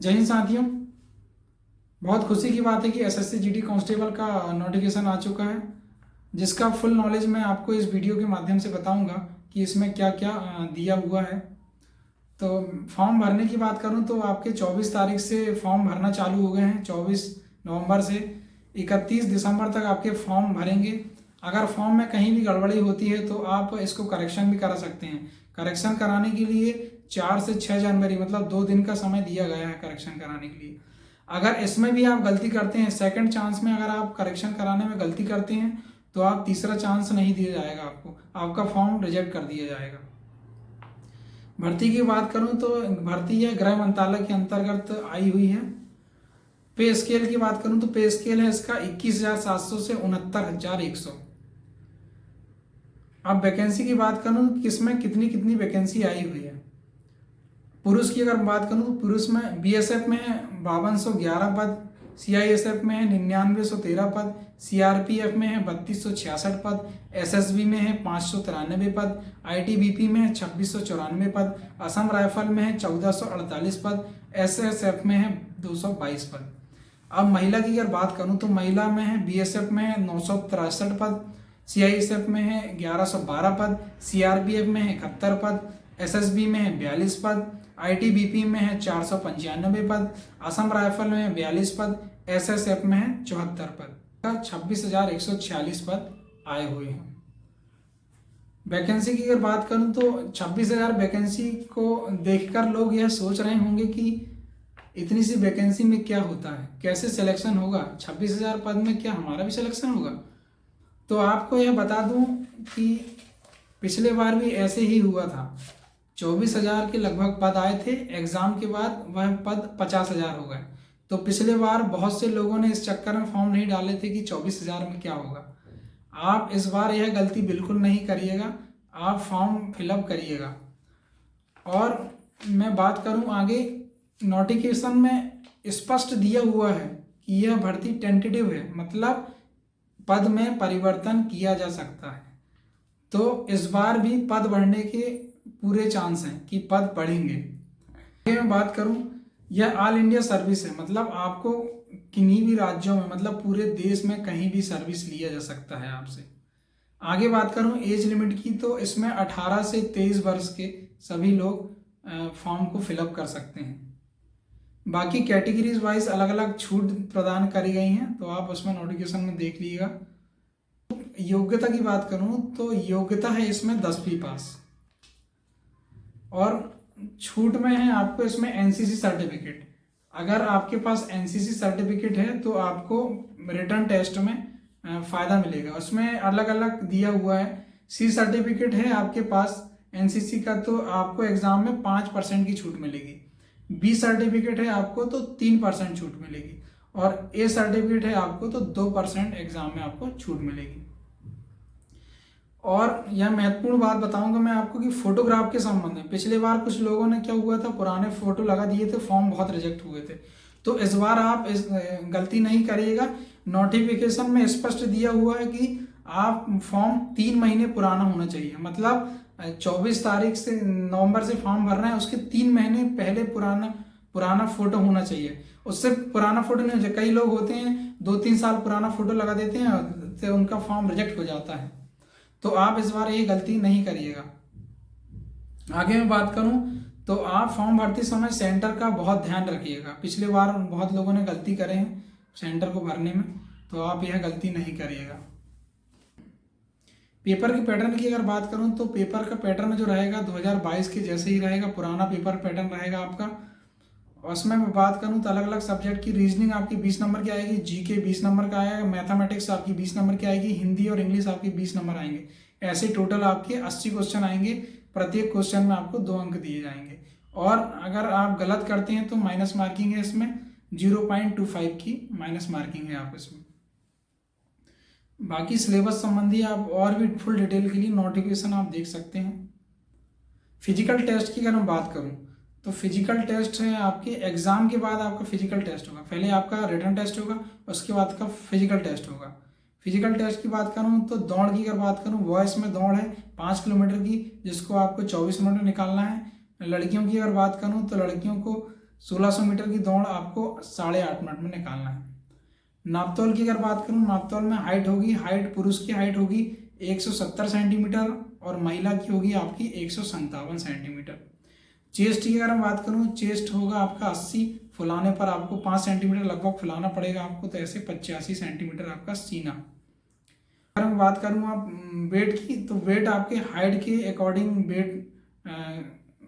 जय हिंद साथियों। बहुत खुशी की बात है कि एसएससी जीडी कांस्टेबल का नोटिफिकेशन आ चुका है, जिसका फुल नॉलेज मैं आपको इस वीडियो के माध्यम से बताऊंगा कि इसमें क्या क्या दिया हुआ है। तो फॉर्म भरने की बात करूं तो आपके 24 तारीख से फॉर्म भरना चालू हो गए हैं। 24 नवंबर से 31 दिसंबर तक आपके फॉर्म भरेंगे। अगर फॉर्म में कहीं भी गड़बड़ी होती है तो आप इसको करेक्शन भी करा सकते हैं। करेक्शन कराने के लिए 4 से 6 जनवरी मतलब 2 दिन का समय दिया गया है करेक्शन कराने के लिए। अगर इसमें भी आप गलती करते हैं, सेकंड चांस में अगर आप करेक्शन कराने में गलती करते हैं तो आप तीसरा चांस नहीं दिया जाएगा, आपका फॉर्म रिजेक्ट कर दिया जाएगा। भर्ती की बात करूं तो भर्ती है गृह मंत्रालय के अंतर्गत आई हुई है। पे स्केल की बात करूं तो पे स्केल है इसका 21,700 से 69,100। अब वैकेंसी की बात करूं तो किसमें कितनी कितनी वैकेंसी आई हुई है। पुरुष की अगर बात करूं तो पुरुष में बीएसएफ में है 5211 पद, सीआईएसएफ में है 9913 पद, सीआरपीएफ में है 3266 पद, एसएसबी में है 593 पद, आईटीबीपी में है 2694 पद, असम राइफल में है 1448 पद, एसएसएफ में है 222 पद। अब महिला की अगर बात करूं तो महिला में है बीएसएफ में है 963 पद, सीआईएसएफ में है 1112 पद, सीआरपीएफ में है 71 पद, एसएसबी में है 42 पद, आईटीबीपी में है 495 पद, असम राइफल में है 42 पद, एसएसएफ में है 74 पद। 26,146 पद आए हुए हैं। वैकेंसी की अगर बात करूं तो 26,000 वैकेंसी को देखकर लोग यह सोच रहे होंगे कि इतनी सी वैकेंसी में क्या होता है, कैसे सिलेक्शन होगा, 26,000 पद में क्या हमारा भी सिलेक्शन होगा। तो आपको यह बता दूं कि पिछले बार भी ऐसे ही हुआ था। 24,000 के लगभग पद आए थे, एग्जाम के बाद वह पद 50,000 हो गए। तो पिछले बार बहुत से लोगों ने इस चक्कर में फॉर्म नहीं डाले थे कि 24,000 में क्या होगा। आप इस बार यह गलती बिल्कुल नहीं करिएगा, आप फॉर्म फिलअप करिएगा। और मैं बात करूं आगे, नोटिफिकेशन में स्पष्ट दिया हुआ है कि यह भर्ती टेंटेटिव है, मतलब पद में परिवर्तन किया जा सकता है। तो इस बार भी पद बढ़ने के पूरे चांस हैं कि पद बढ़ेंगे। मैं बात करूं, यह ऑल इंडिया सर्विस है, मतलब आपको किन्हीं भी राज्यों में मतलब पूरे देश में कहीं भी सर्विस लिया जा सकता है आपसे। आगे बात करूं एज लिमिट की तो इसमें 18 से 23 वर्ष के सभी लोग फॉर्म को फिलअप कर सकते हैं। बाकी कैटेगरीज वाइज अलग अलग छूट प्रदान करी गई हैं, तो आप उसमें नोटिफिकेशन में देख लीजिएगा। योग्यता की बात करूं तो योग्यता है इसमें 10वीं पास, और छूट में है आपको इसमें एनसीसी सर्टिफिकेट। अगर आपके पास एनसीसी सर्टिफिकेट है तो आपको रिटन टेस्ट में फ़ायदा मिलेगा। उसमें अलग अलग दिया हुआ है। सी सर्टिफिकेट है आपके पास एनसीसी का तो आपको एग्ज़ाम में 5% की छूट मिलेगी। बी सर्टिफिकेट है आपको तो 3% छूट मिलेगी, और ए सर्टिफिकेट है आपको तो 2% एग्ज़ाम में आपको छूट मिलेगी। और यह महत्वपूर्ण बात बताऊंगा मैं आपको कि फोटोग्राफ के संबंध में पिछले बार कुछ लोगों ने क्या हुआ था, पुराने फोटो लगा दिए थे, फॉर्म बहुत रिजेक्ट हुए थे। तो इस बार आप इस गलती नहीं करिएगा। नोटिफिकेशन में स्पष्ट दिया हुआ है कि आप फॉर्म 3 महीने पुराना होना चाहिए, मतलब 24 तारीख से नवंबर से फॉर्म भर रहे हैं, उसके 3 महीने पहले पुराना फोटो होना चाहिए। उससे पुराना फोटो नहीं हो जाए, कई लोग होते हैं 2-3 साल पुराना फोटो लगा देते हैं तो उनका फॉर्म रिजेक्ट हो जाता है। तो आप इस बार ये गलती नहीं करिएगा। आगे मैं बात करूं तो आप फॉर्म भरते समय सेंटर का बहुत ध्यान रखिएगा। पिछले बार बहुत लोगों ने गलती करे हैं सेंटर को भरने में, तो आप यह गलती नहीं करिएगा। पेपर के पैटर्न की अगर बात करूं तो पेपर का पैटर्न जो रहेगा 2022 के जैसे ही रहेगा, पुराना पेपर पैटर्न रहेगा आपका। उसमें मैं बात करूं तो अलग अलग सब्जेक्ट की रीजनिंग आपकी 20 नंबर की आएगी, जीके 20 नंबर का आएगा, मैथमेटिक्स आपकी 20 नंबर की आएगी, हिंदी और इंग्लिश आपकी 20 नंबर आएंगे। ऐसे टोटल आपके 80 क्वेश्चन आएंगे। प्रत्येक क्वेश्चन में आपको 2 अंक दिए जाएंगे, और अगर आप गलत करते हैं तो माइनस मार्किंग है इसमें, 0.25 की माइनस मार्किंग है आप इसमें। बाकी सिलेबस संबंधी आप और भी फुल डिटेल के लिए नोटिफिकेशन आप देख सकते हैं। फिजिकल टेस्ट की अगर मैं बात करूं तो फिजिकल टेस्ट है आपके एग्जाम के बाद आपका फिजिकल टेस्ट होगा। पहले आपका रिटन टेस्ट होगा, उसके बाद का फिजिकल टेस्ट होगा। फिजिकल टेस्ट की बात करूं तो दौड़ की अगर बात करूं, वॉइस में दौड़ है 5 किलोमीटर की, जिसको आपको 24 मिनट में निकालना है। लड़कियों की अगर बात करूं तो लड़कियों को 1600 मीटर की दौड़ आपको 8.5 मिनट में निकालना है। नापतोल की अगर बात करूं, नापतोल में हाइट होगी, हाइट पुरुष की हाइट होगी 170 सेंटीमीटर और महिला की होगी आपकी 157 सेंटीमीटर। चेस्ट की अगर मैं बात करूं, चेस्ट होगा आपका 80, फुलाने पर आपको 5 सेंटीमीटर लगभग फुलाना पड़ेगा आपको, तो ऐसे 85 सेंटीमीटर आपका सीना। अगर मैं बात करूं आप वेट की, तो वेट आपके हाइट के अकॉर्डिंग वेट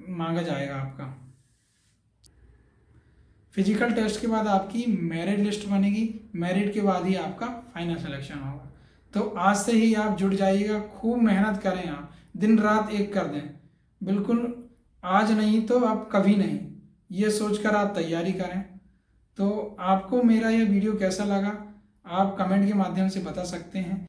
मांगा जाएगा आपका। फिजिकल टेस्ट के बाद आपकी मेरिट लिस्ट बनेगी, मेरिट के बाद ही आपका फाइनल सिलेक्शन होगा। तो आज से ही आप जुट जाइएगा, खूब मेहनत करें, आप दिन रात एक कर दें, बिल्कुल आज नहीं तो अब कभी नहीं, ये सोचकर आप तैयारी करें। तो आपको मेरा यह वीडियो कैसा लगा आप कमेंट के माध्यम से बता सकते हैं।